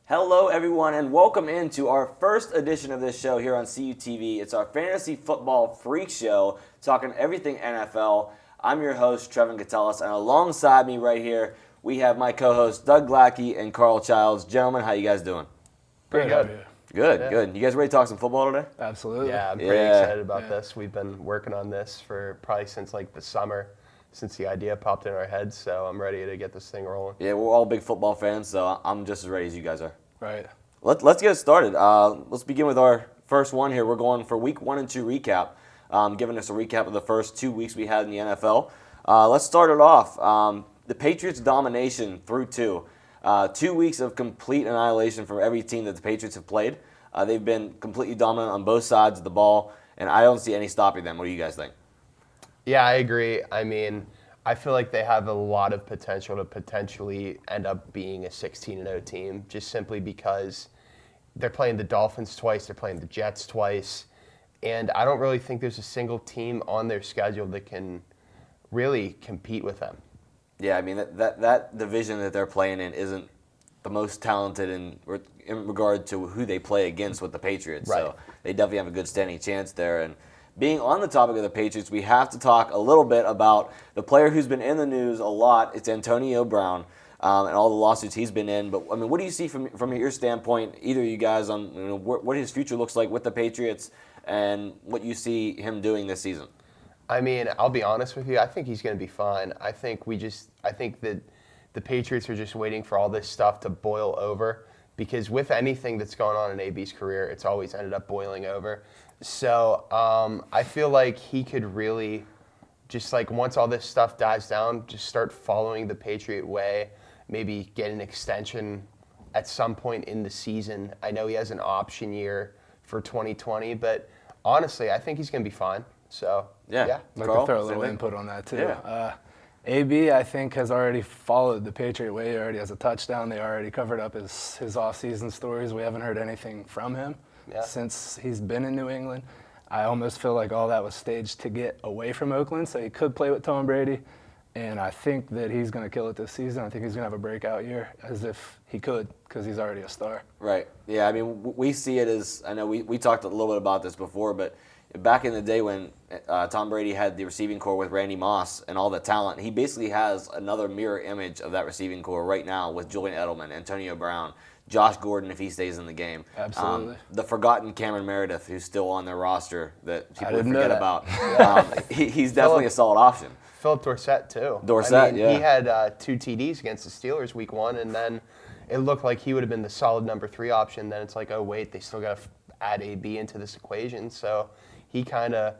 Hello, everyone, and welcome into our first edition of this show here on CUTV. It's our fantasy football freak show, talking everything NFL. I'm your host, Trevin Gatellis, and alongside me right here, we have my co-hosts, Doug Glackey and Carl Childs. Gentlemen, how you guys doing? Pretty good. Good. You guys ready to talk some football today? Absolutely. Yeah, I'm pretty excited about this. We've been working on this for probably since like the summer, since the idea popped in our heads, so I'm ready to get this thing rolling. Yeah, we're all big football fans, so I'm just as ready as you guys are. Right. Let's get started. Let's begin with our first one here. We're going for week 1 and 2 recap, giving us a recap of the first 2 weeks we had in the NFL. Let's start it off. The Patriots' domination through 2. 2 weeks of complete annihilation from every team that the Patriots have played. They've been completely dominant on both sides of the ball, and I don't see any stopping them. What do you guys think? Yeah, I agree. I mean, I feel like they have a lot of potential to potentially end up being a 16-0 team, just simply because they're playing the Dolphins twice, they're playing the Jets twice, and I don't really think there's a single team on their schedule that can really compete with them. Yeah, I mean, that division that they're playing in isn't the most talented in regard to who they play against with the Patriots. Right. So they definitely have a good standing chance there. And being on the topic of the Patriots, we have to talk a little bit about the player who's been in the news a lot. It's Antonio Brown and all the lawsuits he's been in. But, I mean, what do you see from your standpoint, either of you guys, on what his future looks like with the Patriots and what you see him doing this season? I mean, I'll be honest with you. I think he's going to be fine. I think that the Patriots are just waiting for all this stuff to boil over, because with anything that's going on in AB's career, it's always ended up boiling over. So I feel like he could really just, like, once all this stuff dies down, just start following the Patriot way, maybe get an extension at some point in the season. I know he has an option year for 2020, but honestly, I think he's going to be fine. So, yeah. I'd like to throw a little input on that, too. Yeah. AB, I think, has already followed the Patriot way. He already has a touchdown. They already covered up his off-season stories. We haven't heard anything from him since he's been in New England. I almost feel like all that was staged to get away from Oakland, so he could play with Tom Brady. And I think that he's going to kill it this season. I think he's going to have a breakout year, as if he could, because he's already a star. Right. Yeah, I mean, we see it as, I know we talked a little bit about this before, but back in the day when Tom Brady had the receiving core with Randy Moss and all the talent, he basically has another mirror image of that receiving core right now with Julian Edelman, Antonio Brown, Josh Gordon if he stays in the game. Absolutely. The forgotten Cameron Meredith, who's still on their roster that people forget know about. He's definitely a solid option. Philip Dorsett, too. Dorsett, He had 2 TDs against the Steelers week 1, and then it looked like he would have been the solid number 3 option. Then it's like, oh, wait, they still got to add AB into this equation. So he kind of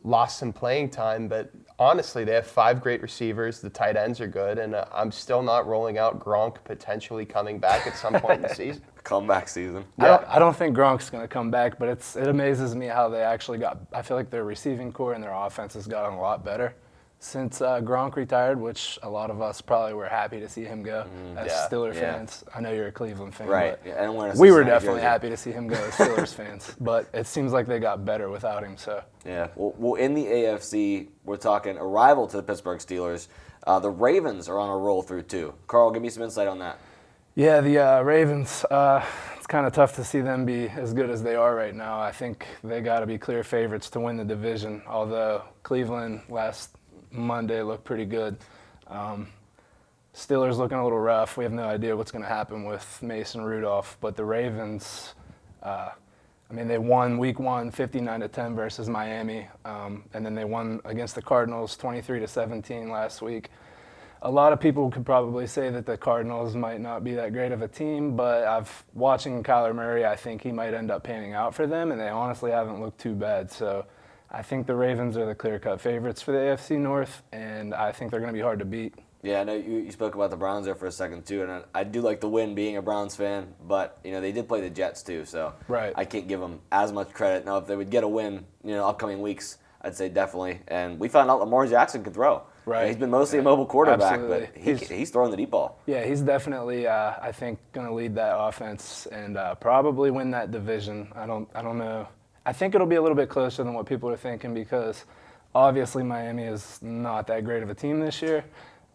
lost some playing time. But honestly, they have 5 great receivers. The tight ends are good. And I'm still not rolling out Gronk potentially coming back at some point in the season. Comeback season. I don't think Gronk's going to come back, but it amazes me how they actually I feel like their receiving core and their offense has gotten a lot better since Gronk retired, which a lot of us probably were happy to see him go as Steelers fans. I know you're a Cleveland fan, right? But we were definitely happy to see him go as Steelers fans. But it seems like they got better without him. So yeah, well, in the AFC, we're talking a rival to the Pittsburgh Steelers. The Ravens are on a roll through 2. Carl, give me some insight on that. Yeah, the Ravens. It's kind of tough to see them be as good as they are right now. I think they got to be clear favorites to win the division. Although Cleveland last Monday looked pretty good. Steelers looking a little rough. We have no idea what's going to happen with Mason Rudolph. But the Ravens, they won week 1, 59-10 versus Miami. And then they won against the Cardinals 23-17 last week. A lot of people could probably say that the Cardinals might not be that great of a team, but watching Kyler Murray, I think he might end up panning out for them, and they honestly haven't looked too bad. So I think the Ravens are the clear-cut favorites for the AFC North, and I think they're going to be hard to beat. Yeah, I know you spoke about the Browns there for a second, too, and I do like the win being a Browns fan, but, they did play the Jets, too, so I can't give them as much credit. Now, if they would get a win, upcoming weeks, I'd say definitely. And we found out Lamar Jackson can throw. Right. He's been mostly a mobile quarterback, Absolutely. but he's throwing the deep ball. Yeah, he's definitely, I think, going to lead that offense and probably win that division. I don't know. I think it'll be a little bit closer than what people are thinking, because obviously Miami is not that great of a team this year.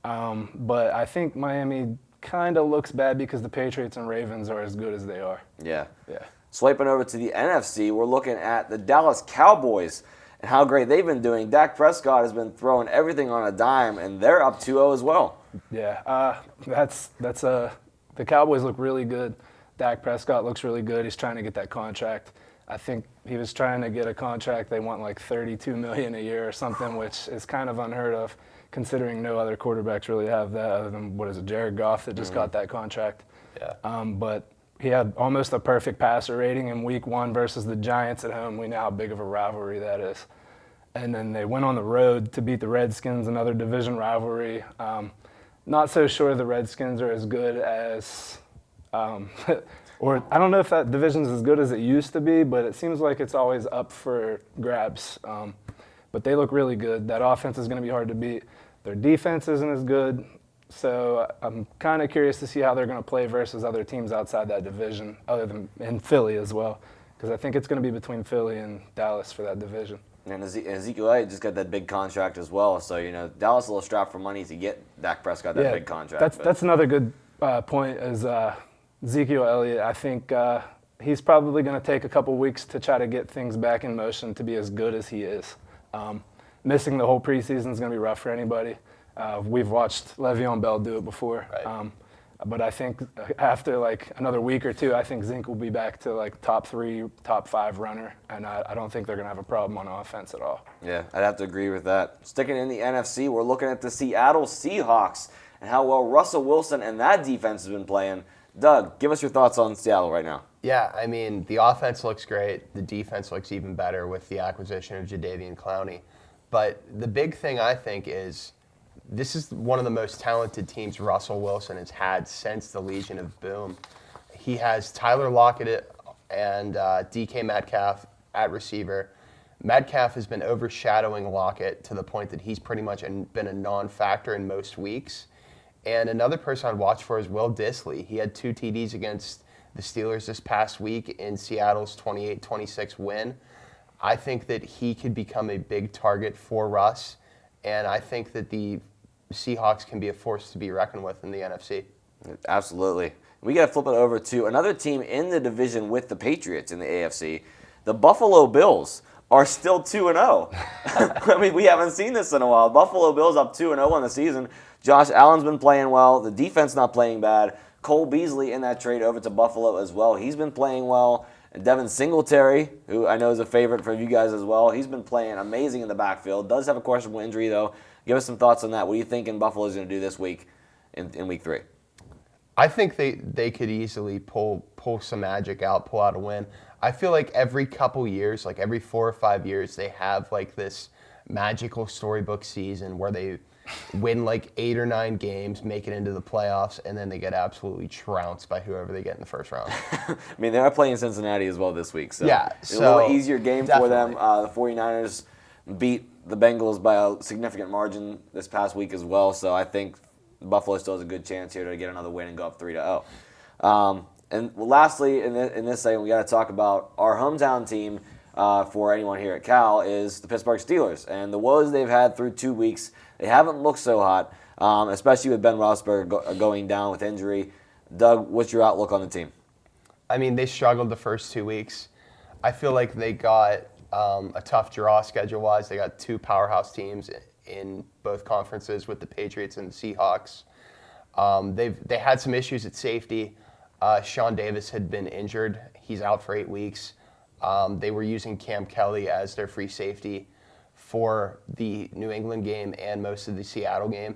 But I think Miami kind of looks bad because the Patriots and Ravens are as good as they are. Yeah. Yeah. Swiping over to the NFC, we're looking at the Dallas Cowboys and how great they've been doing. Dak Prescott has been throwing everything on a dime, and they're up 2-0 as well. Yeah, the Cowboys look really good. Dak Prescott looks really good. He's trying to get that contract. I think he was trying to get a contract. They want like $32 million a year or something, which is kind of unheard of, considering no other quarterbacks really have that other than, Jared Goff that just got that contract. Yeah. But he had almost a perfect passer rating in week 1 versus the Giants at home. We know how big of a rivalry that is. And then they went on the road to beat the Redskins, another division rivalry. Not so sure the Redskins are as good as, or I don't know if that division's as good as it used to be, but it seems like it's always up for grabs. But they look really good. That offense is going to be hard to beat. Their defense isn't as good. So I'm kind of curious to see how they're going to play versus other teams outside that division, other than in Philly as well, because I think it's going to be between Philly and Dallas for that division. And Ezekiel Elliott just got that big contract as well. So, Dallas is a little strapped for money to get Dak Prescott that big contract. That's another good point is Ezekiel Elliott. I think he's probably going to take a couple weeks to try to get things back in motion to be as good as he is. Missing the whole preseason is going to be rough for anybody. We've watched Le'Veon Bell do it before. Right. But I think after like another week or two, I think Zink will be back to like top 3, top 5 runner, and I don't think they're going to have a problem on offense at all. Yeah, I'd have to agree with that. Sticking in the NFC, we're looking at the Seattle Seahawks and how well Russell Wilson and that defense has been playing. Doug, give us your thoughts on Seattle right now. Yeah, I mean, the offense looks great. The defense looks even better with the acquisition of Jadeveon Clowney. But the big thing I think is this is one of the most talented teams Russell Wilson has had since the Legion of Boom. He has Tyler Lockett and DK Metcalf at receiver. Metcalf has been overshadowing Lockett to the point that he's pretty much been a non-factor in most weeks. And another person I'd watch for is Will Dissly. He had 2 TDs against the Steelers this past week in Seattle's 28-26 win. I think that he could become a big target for Russ, and I think that the Seahawks can be a force to be reckoned with in the NFC. Absolutely. We got to flip it over to another team in the division with the Patriots in the AFC. The Buffalo Bills are still 2-0. I mean, we haven't seen this in a while. Buffalo Bills up 2-0 on the season. Josh Allen's been playing well. The defense not playing bad. Cole Beasley in that trade over to Buffalo as well. He's been playing well. And Devin Singletary, who I know is a favorite for you guys as well, he's been playing amazing in the backfield. Does have a questionable injury, though. Give us some thoughts on that. What do you think Buffalo's going to do this week in week 3? I think they could easily pull some magic out, pull out a win. I feel like every couple years, like every 4 or 5 years, they have like this magical storybook season where they win like 8 or 9 games, make it into the playoffs, and then they get absolutely trounced by whoever they get in the first round. I mean, they are playing Cincinnati as well this week, so yeah, it's a little easier game for them. Definitely. The 49ers beat the Bengals by a significant margin this past week as well, so I think Buffalo still has a good chance here to get another win and go up 3-0. And lastly, in this segment, we got to talk about our hometown team for anyone here at Cal is the Pittsburgh Steelers. And the woes they've had through 2 weeks, they haven't looked so hot, especially with Ben Roethlisberger going down with injury. Doug, what's your outlook on the team? I mean, they struggled the first 2 weeks. I feel like they got a tough draw schedule-wise. They got 2 powerhouse teams in both conferences with the Patriots and the Seahawks. They had some issues at safety. Sean Davis had been injured. He's out for 8 weeks. They were using Cam Kelly as their free safety for the New England game and most of the Seattle game.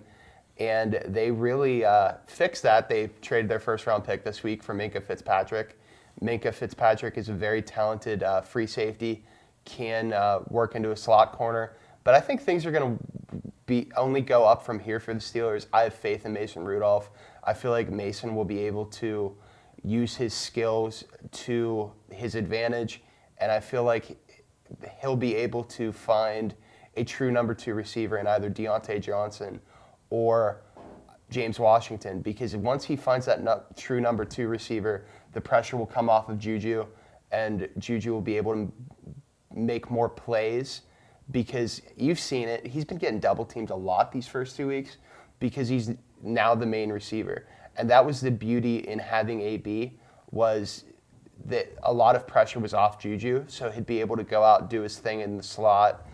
And they really fixed that. They traded their first-round pick this week for Minkah Fitzpatrick. Minkah Fitzpatrick is a very talented free safety, can work into a slot corner. But I think things are going to only go up from here for the Steelers. I have faith in Mason Rudolph. I feel like Mason will be able to use his skills to his advantage, and I feel like he'll be able to find a true number 2 receiver in either Deontay Johnson or James Washington, because once he finds that true number 2 receiver, the pressure will come off of Juju, and Juju will be able to make more plays, because you've seen it. He's been getting double teamed a lot these first 2 weeks because he's now the main receiver. And that was the beauty in having AB, was that a lot of pressure was off Juju, so he'd be able to go out and do his thing in the slot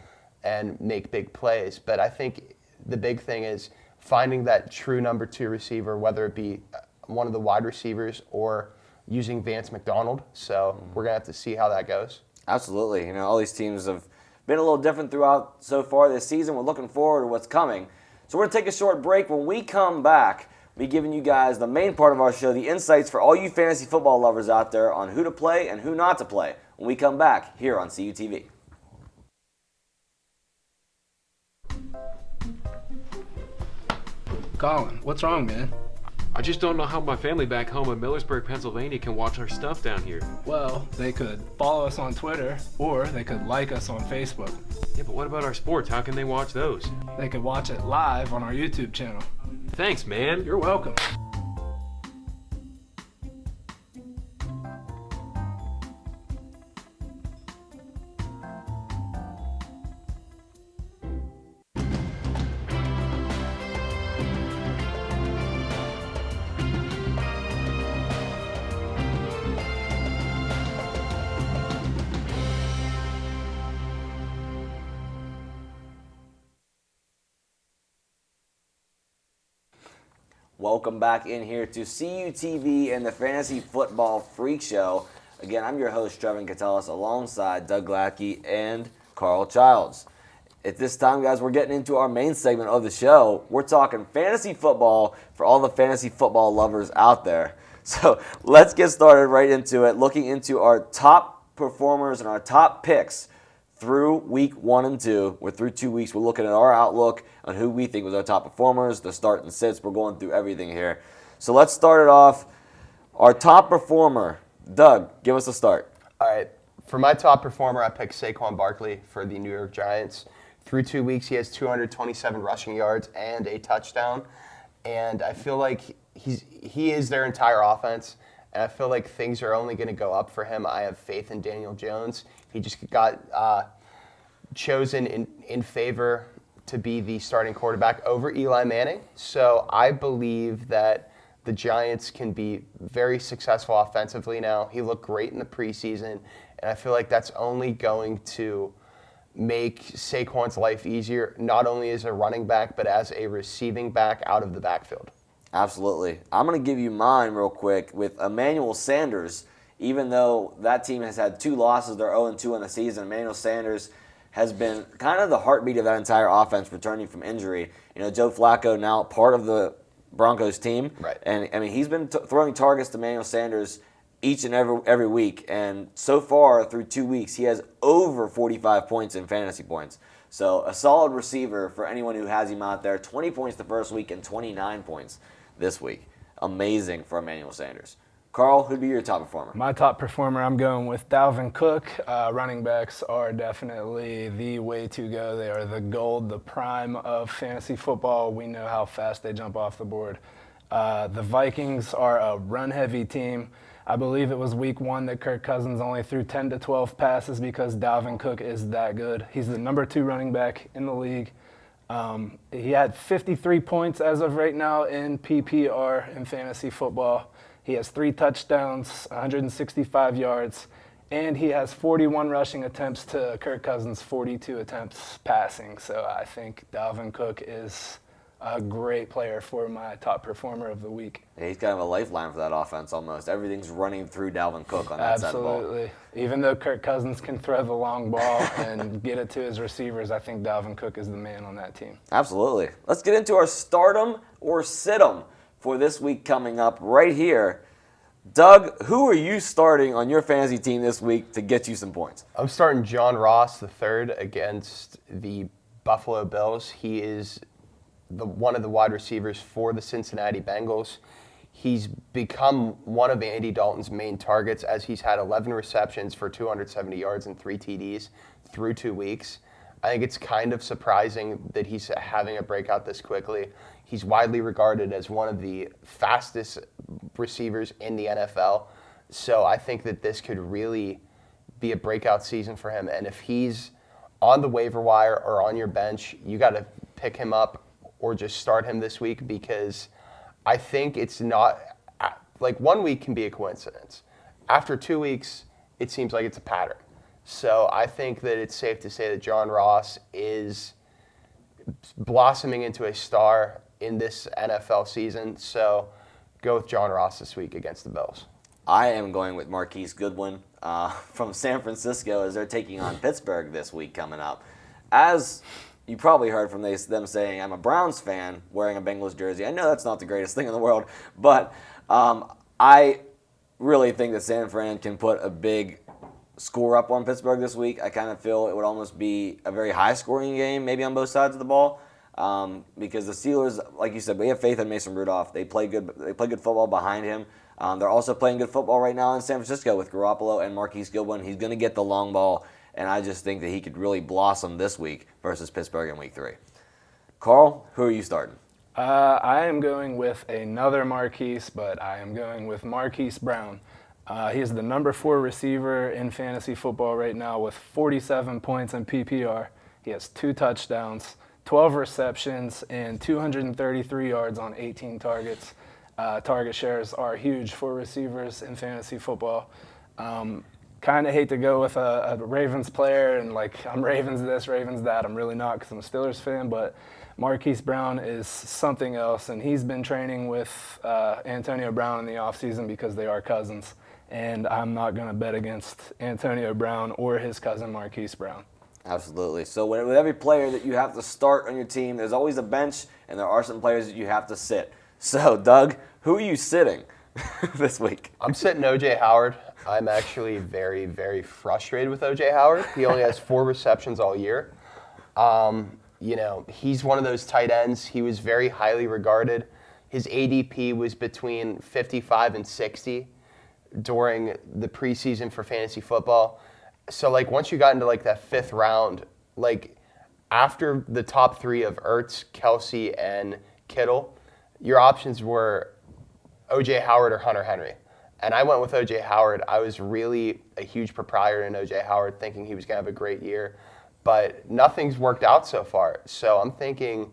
and make big plays. But I think the big thing is finding that true number 2 receiver, whether it be one of the wide receivers or using Vance McDonald. So we're going to have to see how that goes. Absolutely. You know, all these teams have been a little different throughout so far this season. We're looking forward to what's coming. So we're going to take a short break. When we come back, we'll be giving you guys the main part of our show, the insights for all you fantasy football lovers out there on who to play and who not to play when we come back here on CUTV. Colin, what's wrong, man? I just don't know how my family back home in Millersburg, Pennsylvania can watch our stuff down here. Well, they could follow us on Twitter, or they could like us on Facebook. Yeah, but what about our sports? How can they watch those? They could watch it live on our YouTube channel. Thanks, man. You're welcome. Welcome back in here to CUTV and the Fantasy Football Freak Show. Again, I'm your host, Trevin Catellus, alongside Doug Lackey and Carl Childs. At this time, guys, we're getting into our main segment of the show. We're talking fantasy football for all the fantasy football lovers out there. So let's get started right into it, looking into our top performers and our top picks through week 1 and 2. We're through 2 weeks. We're looking at our outlook on who we think was our top performers, the start and sits. We're going through everything here. So let's start it off. Our top performer, Doug, give us a start. All right. For my top performer, I picked Saquon Barkley for the New York Giants. Through 2 weeks, he has 227 rushing yards and a touchdown. And I feel like he is their entire offense. And I feel like things are only going to go up for him. I have faith in Daniel Jones. He just got chosen in favor to be the starting quarterback over Eli Manning. So I believe that the Giants can be very successful offensively now. He looked great in the preseason, and I feel like that's only going to make Saquon's life easier, not only as a running back, but as a receiving back out of the backfield. Absolutely. I'm going to give you mine real quick with Emmanuel Sanders. Even though that team has had 2 losses, they're 0-2 in the season, Emmanuel Sanders has been kind of the heartbeat of that entire offense returning from injury. You know, Joe Flacco now part of the Broncos team. Right. And, I mean, he's been throwing targets to Emmanuel Sanders each and every week. And so far, through 2 weeks, he has over 45 points in fantasy points. So a solid receiver for anyone who has him out there. 20 points the first week and 29 points this week. Amazing for Emmanuel Sanders. Carl, who'd be your top performer? My top performer, I'm going with Dalvin Cook. Running backs are definitely the way to go. They are the gold, the prime of fantasy football. We know how fast they jump off the board. The Vikings are a run-heavy team. I believe it was week 1 that Kirk Cousins only threw 10 to 12 passes because Dalvin Cook is that good. He's the number 2 running back in the league. He had 53 points as of right now in PPR in fantasy football. He has 3 touchdowns, 165 yards, and he has 41 rushing attempts to Kirk Cousins' 42 attempts passing. So I think Dalvin Cook is a great player for my top performer of the week. Yeah, he's kind of a lifeline for that offense almost. Everything's running through Dalvin Cook on that side of the ball. Absolutely. Even though Kirk Cousins can throw the long ball and get it to his receivers, I think Dalvin Cook is the man on that team. Absolutely. Let's get into our stardom or sit-em for this week coming up right here. Doug, who are you starting on your fantasy team this week to get you some points? I'm starting John Ross III against the Buffalo Bills. He is one of the wide receivers for the Cincinnati Bengals. He's become one of Andy Dalton's main targets as he's had 11 receptions for 270 yards and 3 TDs through 2 weeks. I think it's kind of surprising that he's having a breakout this quickly. He's widely regarded as one of the fastest receivers in the NFL. So I think that this could really be a breakout season for him. And if he's on the waiver wire or on your bench, you got to pick him up or just start him this week because I think it's not like 1 week can be a coincidence. After 2 weeks, it seems like it's a pattern. So I think that it's safe to say that John Ross is blossoming into a star in this NFL season. So go with John Ross this week against the Bills. I am going with Marquise Goodwin from San Francisco as they're taking on Pittsburgh this week coming up. As you probably heard from them saying, I'm a Browns fan wearing a Bengals jersey. I know that's not the greatest thing in the world, but I really think that San Fran can put a big score up on Pittsburgh this week. I kind of feel it would almost be a very high-scoring game, maybe on both sides of the ball, because the Steelers, like you said, we have faith in Mason Rudolph. They play good football behind him. They're also playing good football right now in San Francisco with Garoppolo and Marquise Goodwin. He's going to get the long ball, and I just think that he could really blossom this week versus Pittsburgh in Week 3. Carl, who are you starting? I am going with another Marquise, but I am going with Marquise Brown. He is the number 4 receiver in fantasy football right now with 47 points in PPR. He has 2 touchdowns, 12 receptions, and 233 yards on 18 targets. Target shares are huge for receivers in fantasy football. Kind of hate to go with a Ravens player and like I'm Ravens this, Ravens that. I'm really not because I'm a Steelers fan, but Marquise Brown is something else, and he's been training with Antonio Brown in the offseason because they are cousins, and I'm not going to bet against Antonio Brown or his cousin Marquise Brown. Absolutely. So with every player that you have to start on your team, there's always a bench, and there are some players that you have to sit. So, Doug, who are you sitting this week? I'm sitting O.J. Howard. I'm actually very, very frustrated with O.J. Howard. He only has 4 receptions all year. He's one of those tight ends. He was very highly regarded. His ADP was between 55 and 60 during the preseason for fantasy football. So, once you got into, that 5th round, after the top 3 of Ertz, Kelsey, and Kittle, your options were O.J. Howard or Hunter Henry. And I went with O.J. Howard. I was really a huge proprietor in O.J. Howard, thinking he was going to have a great year. But nothing's worked out so far. So I'm thinking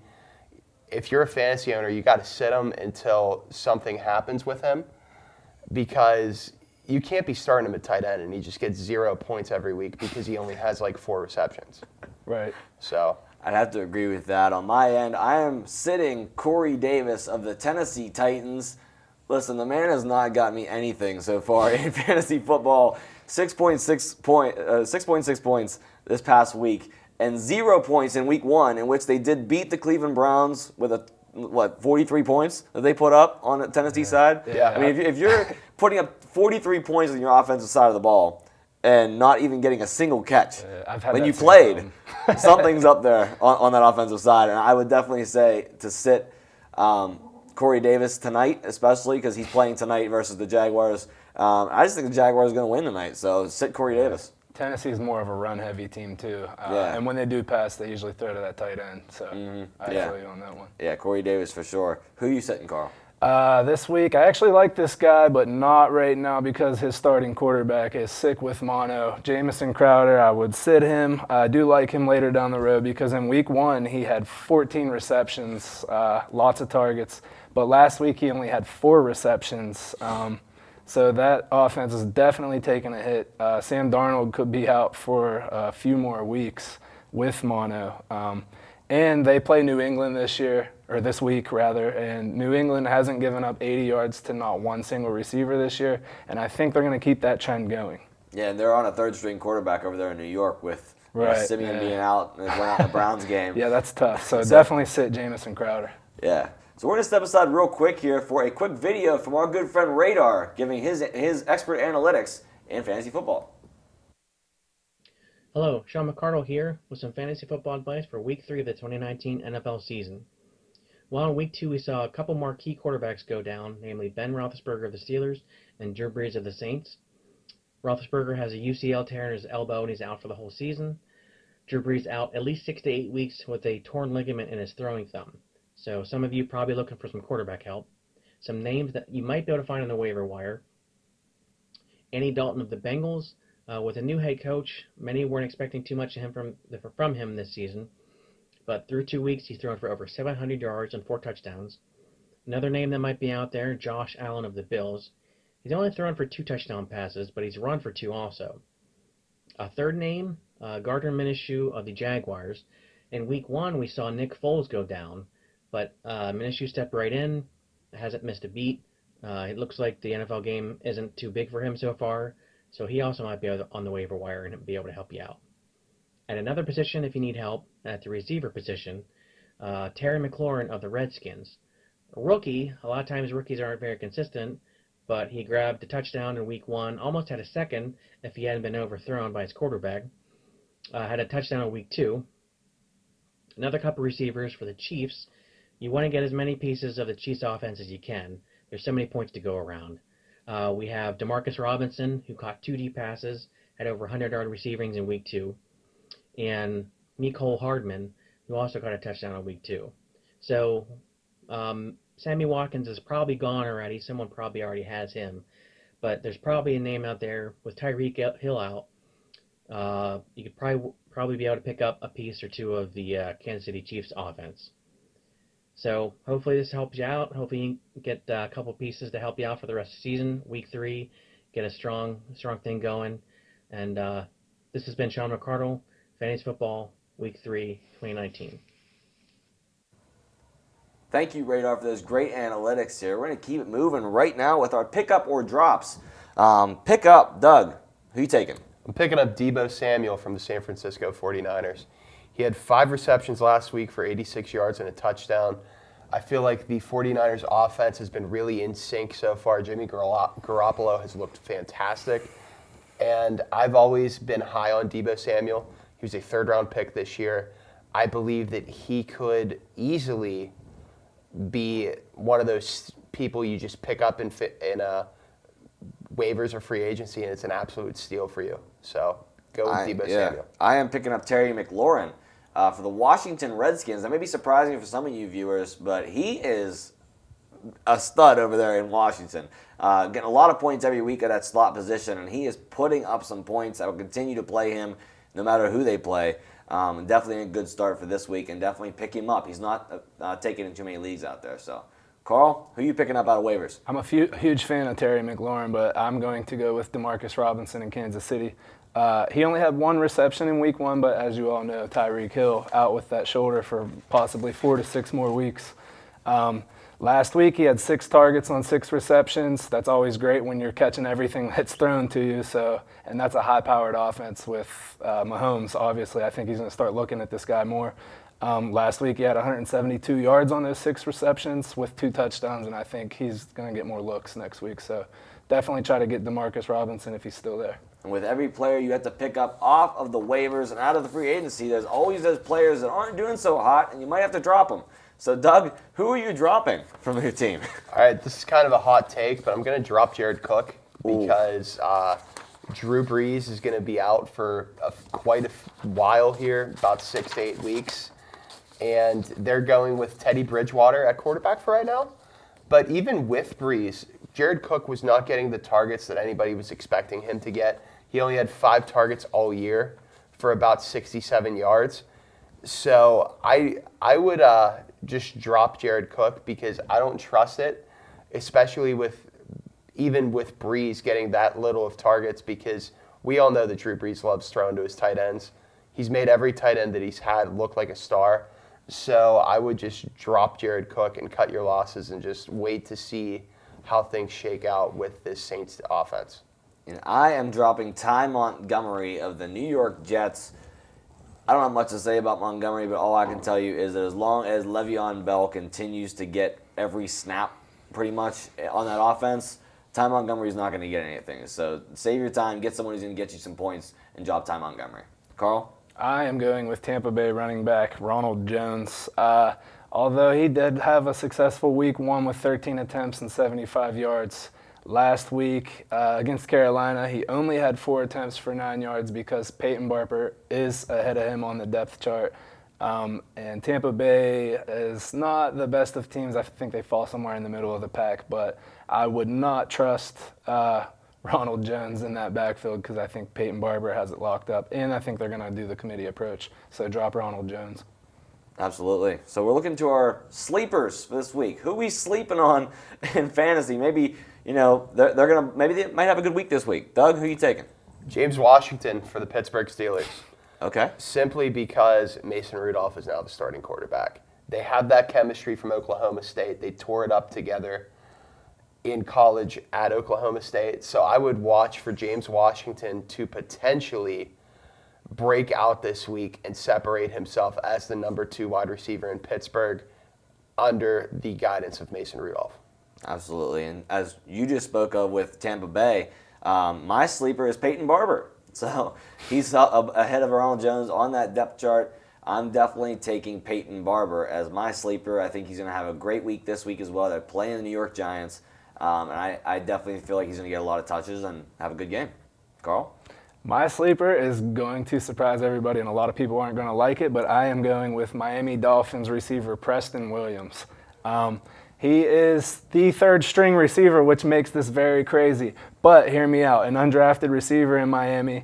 if you're a fantasy owner, you got to sit him until something happens with him, because you can't be starting him at tight end and he just gets 0 points every week because he only has 4 receptions. Right. So I'd have to agree with that. On my end, I am sitting Corey Davis of the Tennessee Titans. Listen, the man has not got me anything so far in fantasy football. 6.6 points this past week, and 0 points in Week 1, in which they did beat the Cleveland Browns with 43 points that they put up on the Tennessee side? Yeah. I mean, if you're putting up 43 points on your offensive side of the ball and not even getting a single catch when you played, something's up there on that offensive side. And I would definitely say to sit Corey Davis tonight, especially because he's playing tonight versus the Jaguars. I just think the Jaguars are going to win tonight, so sit Corey Davis. Tennessee's more of a run-heavy team, too. Yeah. And when they do pass, they usually throw to that tight end. So I feel you on that one. Yeah, Corey Davis for sure. Who are you sitting, Carl? This week, I actually like this guy, but not right now because his starting quarterback is sick with mono. Jamison Crowder, I would sit him. I do like him later down the road because in Week 1, he had 14 receptions, lots of targets. But last week, he only had 4 receptions. So that offense is definitely taking a hit. Sam Darnold could be out for a few more weeks with mono. And they play New England this week, and New England hasn't given up 80 yards to not one single receiver this year, and I think they're going to keep that trend going. Yeah, and they're on a third-string quarterback over there in New York with Simeon being out and went out in the Browns game. Yeah, that's tough. So definitely sit Jamison Crowder. Yeah. So we're going to step aside real quick here for a quick video from our good friend Radar giving his expert analytics in fantasy football. Hello, Sean McCardle here with some fantasy football advice for Week 3 of the 2019 NFL season. Well, in Week 2 we saw a couple more key quarterbacks go down, namely Ben Roethlisberger of the Steelers and Drew Brees of the Saints. Roethlisberger has a UCL tear in his elbow and he's out for the whole season. Drew Brees out at least 6 to 8 weeks with a torn ligament in his throwing thumb. So some of you probably looking for some quarterback help. Some names that you might be able to find on the waiver wire. Andy Dalton of the Bengals. With a new head coach, many weren't expecting too much from him this season. But through 2 weeks, he's thrown for over 700 yards and 4 touchdowns. Another name that might be out there, Josh Allen of the Bills. He's only thrown for 2 touchdown passes, but he's run for 2 also. A third name, Gardner Minshew of the Jaguars. In Week 1, we saw Nick Foles go down, but Minshew stepped right in, hasn't missed a beat. It looks like the NFL game isn't too big for him so far, so he also might be on the waiver wire and be able to help you out. At another position, if you need help, at the receiver position, Terry McLaurin of the Redskins. A rookie, a lot of times rookies aren't very consistent, but he grabbed a touchdown in Week 1, almost had a second if he hadn't been overthrown by his quarterback. Had a touchdown in Week 2. Another couple receivers for the Chiefs. You want to get as many pieces of the Chiefs offense as you can. There's so many points to go around. We have Demarcus Robinson, who caught 2 deep passes, had over 100-yard receivings in Week 2, and Mecole Hardman, who also caught a touchdown in Week 2. So Sammy Watkins is probably gone already. Someone probably already has him. But there's probably a name out there with Tyreek Hill out. You could probably be able to pick up a piece or two of the Kansas City Chiefs offense. So hopefully this helps you out. Hopefully you can get a couple pieces to help you out for the rest of the season. Week 3, get a strong thing going. And this has been Sean McCardle, Fantasy Football, Week 3, 2019. Thank you, Radar, for those great analytics here. We're going to keep it moving right now with our pickup or drops. Pick up, Doug. Who you taking? I'm picking up Deebo Samuel from the San Francisco 49ers. He had 5 receptions last week for 86 yards and a touchdown. I feel like the 49ers offense has been really in sync so far. Jimmy Garoppolo has looked fantastic. And I've always been high on Deebo Samuel. He was a 3rd-round pick this year. I believe that he could easily be one of those people you just pick up in waivers or free agency, and it's an absolute steal for you. So go with Deebo Samuel. I am picking up Terry McLaurin for the Washington Redskins. That may be surprising for some of you viewers, but he is a stud over there in Washington. Getting a lot of points every week at that slot position, and he is putting up some points. I will continue to play him no matter who they play. Definitely a good start for this week, and definitely pick him up. He's not taking in too many leagues out there. So, Carl, who are you picking up out of waivers? I'm a huge fan of Terry McLaurin, but I'm going to go with Demarcus Robinson in Kansas City. He only had 1 reception in Week 1, but as you all know, Tyreek Hill out with that shoulder for possibly 4 to 6 more weeks. Last week, he had 6 targets on 6 receptions. That's always great when you're catching everything that's thrown to you. And that's a high-powered offense with Mahomes, obviously. I think he's going to start looking at this guy more. Last week, he had 172 yards on those 6 receptions with 2 touchdowns, and I think he's going to get more looks next week. So definitely try to get Demarcus Robinson if he's still there. And with every player you have to pick up off of the waivers and out of the free agency, there's always those players that aren't doing so hot, and you might have to drop them. So, Doug, who are you dropping from your team? All right, this is kind of a hot take, but I'm going to drop Jared Cook because Drew Brees is going to be out for quite a while here, about 6 to 8 weeks. And they're going with Teddy Bridgewater at quarterback for right now. But even with Brees, Jared Cook was not getting the targets that anybody was expecting him to get. He only had 5 targets all year for about 67 yards. So I would just drop Jared Cook because I don't trust it, especially even with Brees getting that little of targets, because we all know that Drew Brees loves throwing to his tight ends. He's made every tight end that he's had look like a star. So I would just drop Jared Cook and cut your losses and just wait to see how things shake out with this Saints offense. And I am dropping Ty Montgomery of the New York Jets. I don't have much to say about Montgomery, but all I can tell you is that as long as Le'Veon Bell continues to get every snap pretty much on that offense, Ty Montgomery is not going to get anything. So save your time, get someone who's going to get you some points, and drop Ty Montgomery. Carl? I am going with Tampa Bay running back Ronald Jones. Although he did have a successful Week 1 with 13 attempts and 75 yards. Last week against Carolina, he only had 4 attempts for 9 yards because Peyton Barber is ahead of him on the depth chart. And Tampa Bay is not the best of teams. I think they fall somewhere in the middle of the pack. But I would not trust Ronald Jones in that backfield because I think Peyton Barber has it locked up. And I think they're going to do the committee approach. So drop Ronald Jones. Absolutely. So we're looking to our sleepers for this week. Who we sleeping on in fantasy? Maybe, they're gonna maybe they might have a good week this week. Doug, who you taking? James Washington for the Pittsburgh Steelers. Okay. Simply because Mason Rudolph is now the starting quarterback. They have that chemistry from Oklahoma State. They tore it up together in college at Oklahoma State. So I would watch for James Washington to potentially break out this week and separate himself as the number 2 wide receiver in Pittsburgh under the guidance of Mason Rudolph. Absolutely. And as you just spoke of with Tampa Bay, my sleeper is Peyton Barber. So he's ahead of Ronald Jones on that depth chart. I'm definitely taking Peyton Barber as my sleeper. I think he's going to have a great week this week as well. They're playing the New York Giants. And I definitely feel like he's going to get a lot of touches and have a good game. Carl? My sleeper is going to surprise everybody, and a lot of people aren't going to like it, but I am going with Miami Dolphins receiver Preston Williams. He is the third-string receiver, which makes this very crazy. But hear me out, an undrafted receiver in Miami.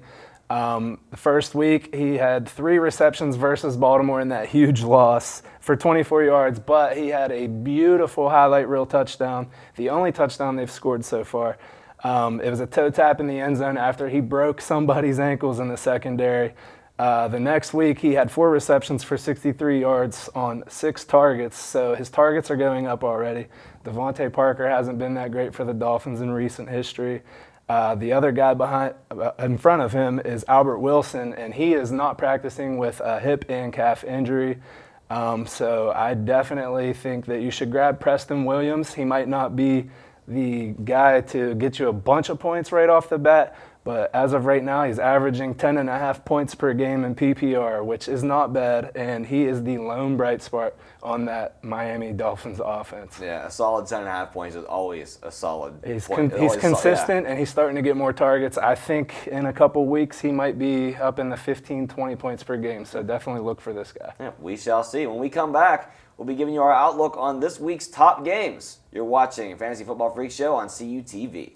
The first week, he had 3 receptions versus Baltimore in that huge loss for 24 yards, but he had a beautiful highlight reel touchdown, the only touchdown they've scored so far. It was a toe tap in the end zone after he broke somebody's ankles in the secondary. The next week, he had 4 receptions for 63 yards on 6 targets, so his targets are going up already. Devontae Parker hasn't been that great for the Dolphins in recent history. The other guy in front of him is Albert Wilson, and he is not practicing with a hip and calf injury. So I definitely think that you should grab Preston Williams. He might not be the guy to get you a bunch of points right off the bat, but as of right now, he's averaging 10.5 points per game in PPR, which is not bad, and he is the lone bright spot on that Miami Dolphins offense. Yeah, a solid 10.5 points is always a solid He's point. he's consistent, and he's starting to get more targets. I think in a couple weeks, he might be up in the 15, 20 points per game, so definitely look for this guy. Yeah, we shall see. When we come back, we'll be giving you our outlook on this week's top games. You're watching Fantasy Football Freak Show on CUTV.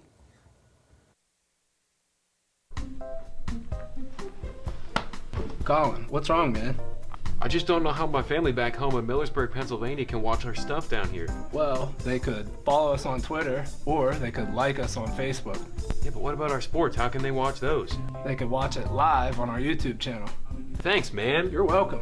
Colin, what's wrong, man? I just don't know how my family back home in Millersburg, Pennsylvania can watch our stuff down here. Well, they could follow us on Twitter, or they could like us on Facebook. Yeah, but what about our sports? How can they watch those? They could watch it live on our YouTube channel. Thanks, man. You're welcome.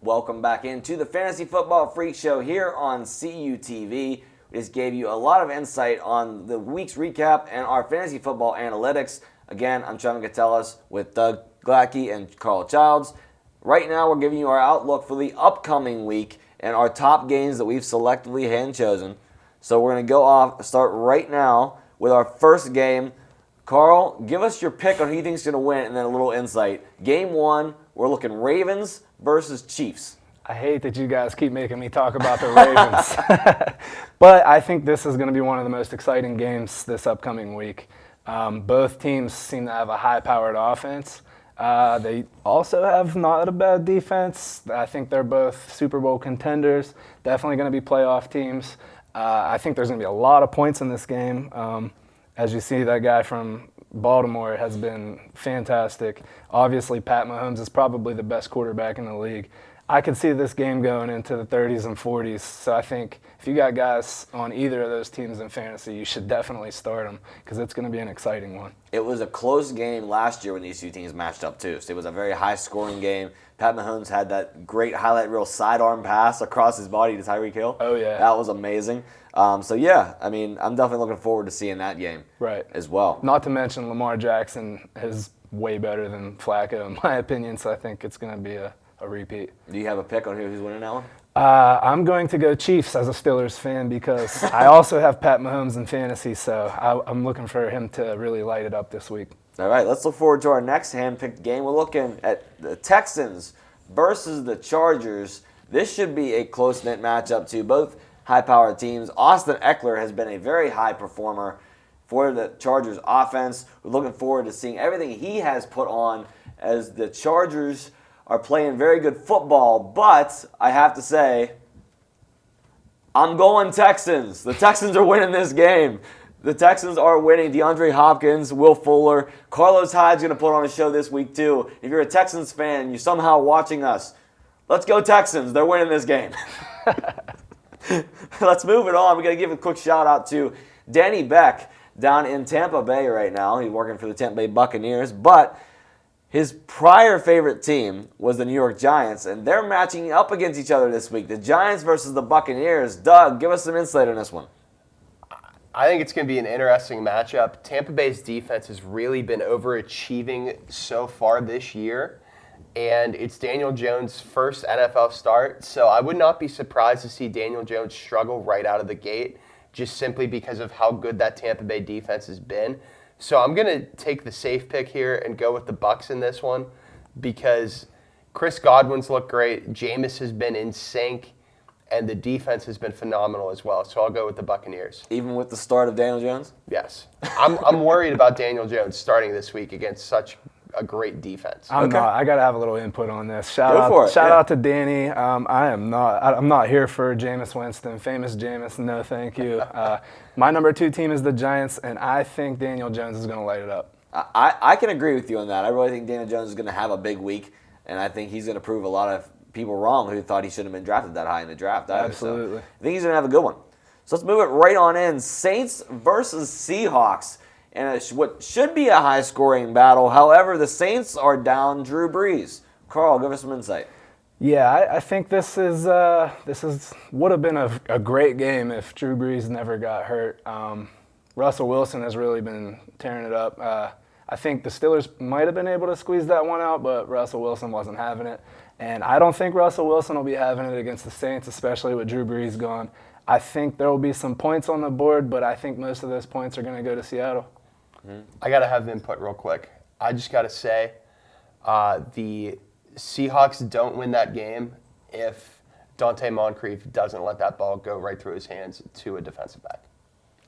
Welcome back into the Fantasy Football Freak Show here on CUTV. We just gave you a lot of insight on the week's recap and our fantasy football analytics. Again, I'm Trevin Gatellis with Doug Glackey and Carl Childs. Right now, we're giving you our outlook for the upcoming week and our top games that we've selectively hand-chosen. So we're going to start right now with our first game. Carl, give us your pick on who you think is going to win and then a little insight. Game 1, we're looking Ravens versus Chiefs. I hate that you guys keep making me talk about the Ravens. But I think this is going to be one of the most exciting games this upcoming week. Both teams seem to have a high-powered offense. They also have not a bad defense. I think they're both Super Bowl contenders, definitely going to be playoff teams. I think there's going to be a lot of points in this game. As you see, that guy from Baltimore has been fantastic. Obviously, Pat Mahomes is probably the best quarterback in the league. I could see this game going into the 30s and 40s. So I think if you got guys on either of those teams in fantasy, you should definitely start them because it's going to be an exciting one. It was a close game last year when these two teams matched up too. So it was a very high-scoring game. Pat Mahomes had that great highlight reel sidearm pass across his body to Tyreek Hill. Oh, yeah. That was amazing. So, yeah, I mean, I'm definitely looking forward to seeing that game as well. Not to mention Lamar Jackson is way better than Flacco, in my opinion, so I think it's going to be a repeat. Do you have a pick on who's winning that one? I'm going to go Chiefs as a Steelers fan because I also have Pat Mahomes in fantasy, so I'm looking for him to really light it up this week. All right, let's look forward to our next hand-picked game. We're looking at the Texans versus the Chargers. This should be a close-knit matchup too. Both high-powered teams. Austin Eckler has been a very high performer for the Chargers offense. We're looking forward to seeing everything he has put on as the Chargers are playing very good football. But I have to say, I'm going Texans. The Texans are winning this game. The Texans are winning. DeAndre Hopkins, Will Fuller, Carlos Hyde's going to put on a show this week too. If you're a Texans fan, you're somehow watching us, let's go Texans. They're winning this game. Let's move it on. We're going to give a quick shout out to Danny Beck down in Tampa Bay right now. He's working for the Tampa Bay Buccaneers, but his prior favorite team was the New York Giants, and they're matching up against each other this week. The Giants versus the Buccaneers. Doug, give us some insight on this one. I think it's going to be an interesting matchup. Tampa Bay's defense has really been overachieving so far this year, and it's Daniel Jones' first NFL start, so I would not be surprised to see Daniel Jones struggle right out of the gate, just simply because of how good that Tampa Bay defense has been. So I'm going to take the safe pick here and go with the Bucs in this one because Chris Godwin's looked great, Jameis has been in sync, and the defense has been phenomenal as well. So I'll go with the Buccaneers. Even with the start of Daniel Jones? Yes. I'm worried about Daniel Jones starting this week against such a great defense. I'm not. I got to have a little input on this. Shout yeah. out to Danny. I'm not here for Jameis Winston, famous Jameis. No, thank you. My number 2 team is the Giants, and I think Daniel Jones is going to light it up. I can agree with you on that. I really think Daniel Jones is going to have a big week, and I think he's going to prove a lot of people wrong who thought he shouldn't have been drafted that high in the draft. Absolutely. So I think he's going to have a good one. So let's move it right on in. Saints versus Seahawks. And what should be a high-scoring battle. However, the Saints are down Drew Brees. Carl, give us some insight. Yeah, I think this would have been a great game if Drew Brees never got hurt. Russell Wilson has really been tearing it up. I think the Steelers might have been able to squeeze that one out, but Russell Wilson wasn't having it. And I don't think Russell Wilson will be having it against the Saints, especially with Drew Brees gone. I think there will be some points on the board, but I think most of those points are going to go to Seattle. I got to have input real quick. I just got to say the Seahawks don't win that game if Dante Moncrief doesn't let that ball go right through his hands to a defensive back.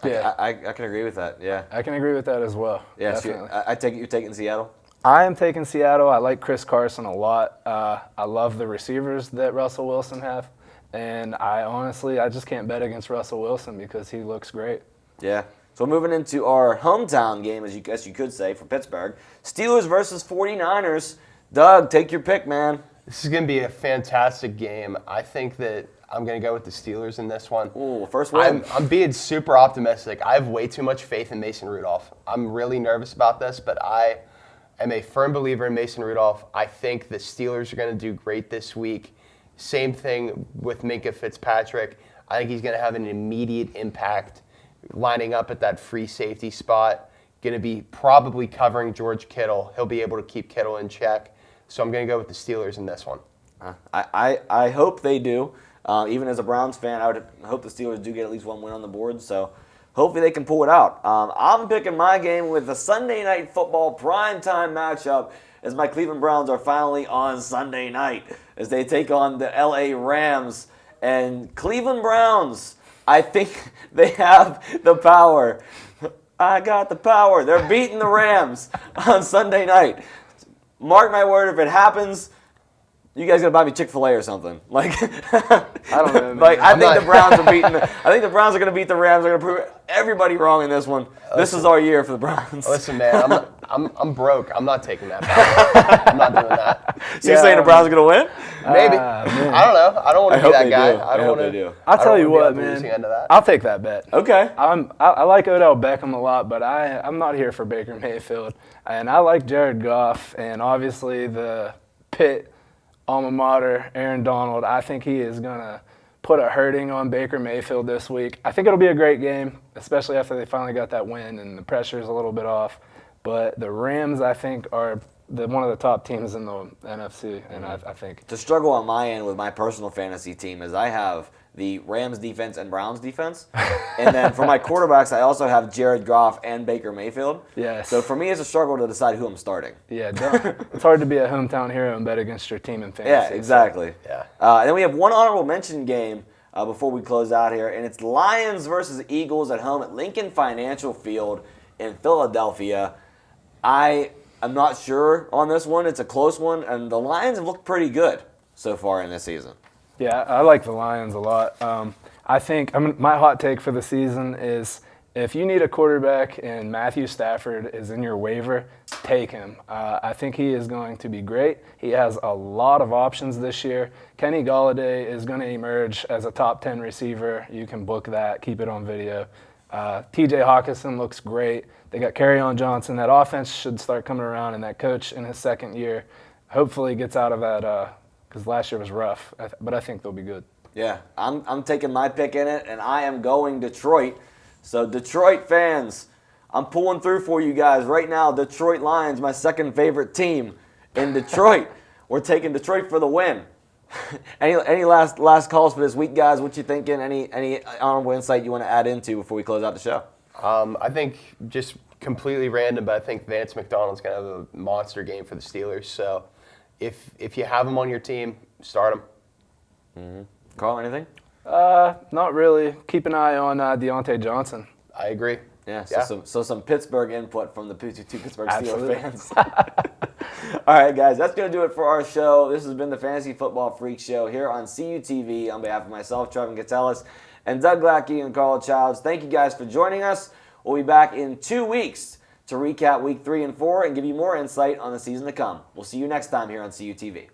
Yeah, I can agree with that. Yeah, I can agree with that as well. Yeah, definitely. So I take it you're taking Seattle. I am taking Seattle. I like Chris Carson a lot. I love the receivers that Russell Wilson have, and I just can't bet against Russell Wilson because he looks great. Yeah. So moving into our hometown game, as you could say, for Pittsburgh, Steelers versus 49ers. Doug, take your pick, man. This is going to be a fantastic game. I think that I'm going to go with the Steelers in this one. Ooh, first win. I'm being super optimistic. I have way too much faith in Mason Rudolph. I'm really nervous about this, but I am a firm believer in Mason Rudolph. I think the Steelers are going to do great this week. Same thing with Minkah Fitzpatrick. I think he's going to have an immediate impact lining up at that free safety spot. Going to be probably covering George Kittle. He'll be able to keep Kittle in check. So I'm going to go with the Steelers in this one. I hope they do. Even as a Browns fan, I would hope the Steelers do get at least one win on the board. So hopefully they can pull it out. I'm picking my game with a Sunday Night Football primetime matchup as my Cleveland Browns are finally on Sunday night as they take on the LA Rams. And Cleveland Browns, I think they have the power. I got the power. They're beating the Rams on Sunday night. Mark my word, if it happens, you guys gonna buy me Chick-fil-A or something? Like, I don't know. Man. I think the Browns are beating. I think the Browns are gonna beat the Rams. They're gonna prove everybody wrong in this one. This is our year for the Browns. Listen, man, I'm broke. I'm not taking that back. I'm not doing that. So you're saying the Browns are gonna win? Maybe. I don't know. I don't want to be that guy. I hope they do. I'll tell you what, man. I'll take that bet. Okay. I like Odell Beckham a lot, but I'm not here for Baker Mayfield. And I like Jared Goff, and obviously the Pitt alma mater, Aaron Donald. I think he is going to put a hurting on Baker Mayfield this week. I think it'll be a great game, especially after they finally got that win and the pressure is a little bit off. But the Rams, I think, are one of the top teams in the NFC, and I think The struggle on my end with my personal fantasy team is I have the Rams defense and Browns defense. And then for my quarterbacks, I also have Jared Goff and Baker Mayfield. Yes. So for me, it's a struggle to decide who I'm starting. yeah, it's hard to be a hometown hero and bet against your team in fantasy. Yeah, exactly. Yeah. And then we have one honorable mention game before we close out here, and it's Lions versus Eagles at home at Lincoln Financial Field in Philadelphia. I am not sure on this one. It's a close one, and the Lions have looked pretty good so far in this season. Yeah, I like the Lions a lot. I think my hot take for the season is if you need a quarterback and Matthew Stafford is in your waiver, take him. I think he is going to be great. He has a lot of options this year. Kenny Golladay is going to emerge as a top 10 receiver. You can book that, keep it on video. TJ Hawkinson looks great. They got Kerryon Johnson. That offense should start coming around, and that coach in his second year hopefully gets out of that because last year was rough. But I think they'll be good. Yeah, I'm taking my pick in it, and I am going Detroit. So Detroit fans, I'm pulling through for you guys right now. Detroit Lions, my second favorite team in Detroit. We're taking Detroit for the win. Any last calls for this week, guys? What you thinking? Any honorable insight you want to add into before we close out the show? I think just completely random, but I think Vance McDonald's going to have a monster game for the Steelers. So if you have him on your team, start him. Mm-hmm. Carl, anything? Not really. Keep an eye on Deontay Johnson. I agree. Yeah, so some Pittsburgh input from the two Pittsburgh Absolutely. Steelers fans. All right, guys, that's going to do it for our show. This has been the Fantasy Football Freak Show here on CUTV on behalf of myself, Trevin Gattelis, and Doug Lackey and Carl Childs. Thank you guys for joining us. We'll be back in 2 weeks to recap Week 3 and 4 and give you more insight on the season to come. We'll see you next time here on CUTV.